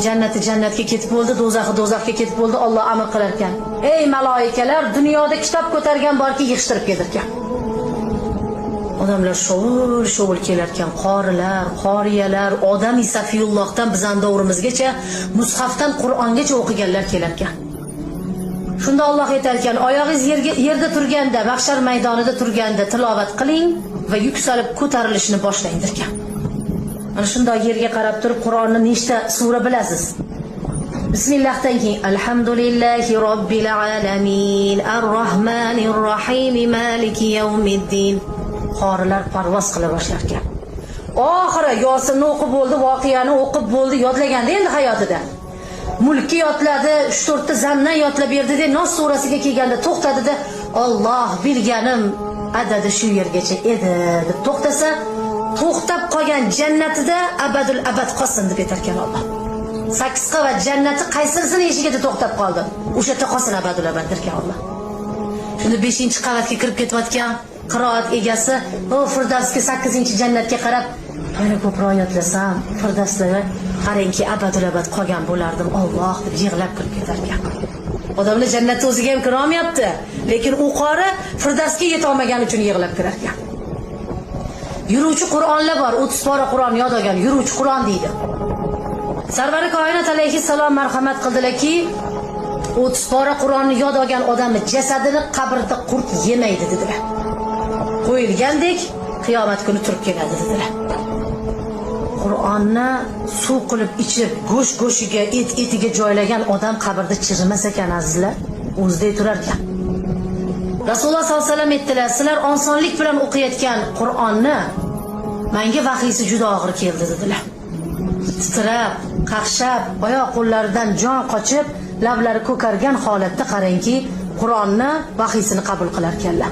jannatga ketib bo'ldi, do'zaxga ketib bo'ldi. Alloh amr qilar ekan. Ey maloikalar, dunyoda kitob ko'targan borki, yig'ishtirib kelar ekan. Odamlar shovul kelar ekan, qorilar, qoriyalar, odam Safiyullohdan bizning davrimizgacha mushafdan Qur'ongacha o'qiganlar kelar ekan. Shunda Alloh aytar ekan, oyog'ingiz yerda turganda, mahshar maydonida turganda tilovat qiling va yuksalib ko'tarilishni boshlang ekan. Mana shunday yerga qarab turib Qur'onni nechta sura bilasiz? Bismillahdan keyin alhamdulillahi robbil alamin arrohmanir rohim maliki yawmiddin. Qorilar parvoz qila boshlar ekan. Oxiri Yosinni o'qib bo'ldi, voqeani o'qib bo'ldi, yodlaganda endi hayotida. Mulki yodladi, 3-4 ta zamdan yodlab berdi-da, Nos surasiga kelganda to'xtadi-da, Alloh bilganim adadi shu yergacha edi deb to'xtasa, to'xtab qolgan jannatida abadul abad qolsin deb aytarkan Alloh. 8 qavat jannati qaysirisini eshigida to'xtab qoldi. O'sha yerda qolsin abadul abad derkan Alloh. Shunda 5-qavatga kirib ketayotgan qiroat egasi, o Firdavsga 8-jannatga qarab, yana ko'proq yodlasam, Firdavsga qarangki abadul abad qolgan bo'lardim, Alloh deb yig'lab kirib ketar ekan. Odamlar jannatga o'ziga ham kira olmayapti, lekin u qori Firdavsga yeta olmagani uchun yig'lab kirar ekan. Yuruvchi Qur'onlar bor, 30 pora Qur'on yod olgan, yuruvchi Qur'on deydi. Sarvari koinot alayhissalom marhamat qildilarki, 30 pora Qur'onni yod olgan odamni jasadini qabrda qurt yemaydi dedilar. Qo'yilgandek qiyomat kuni turib keladi dedilar. Qur'onni suv qilib ichib, go'sht-go'shiga, etiga joylagan odam qabrda chirimas ekan azizlar, o'zida turar ekan. Rasululloh sollallohu alayhi vasallam aytdilar, sizlar osonlik bilan o'qiyotgan Qur'onni menga vahiysi juda og'ir keldi dedilar. Titrab, qaqshab, oyoq qo'llaridan jon qochib, lablari ko'kargan holatda qarangki, Qur'onni vahiysini qabul qilar ekanlar.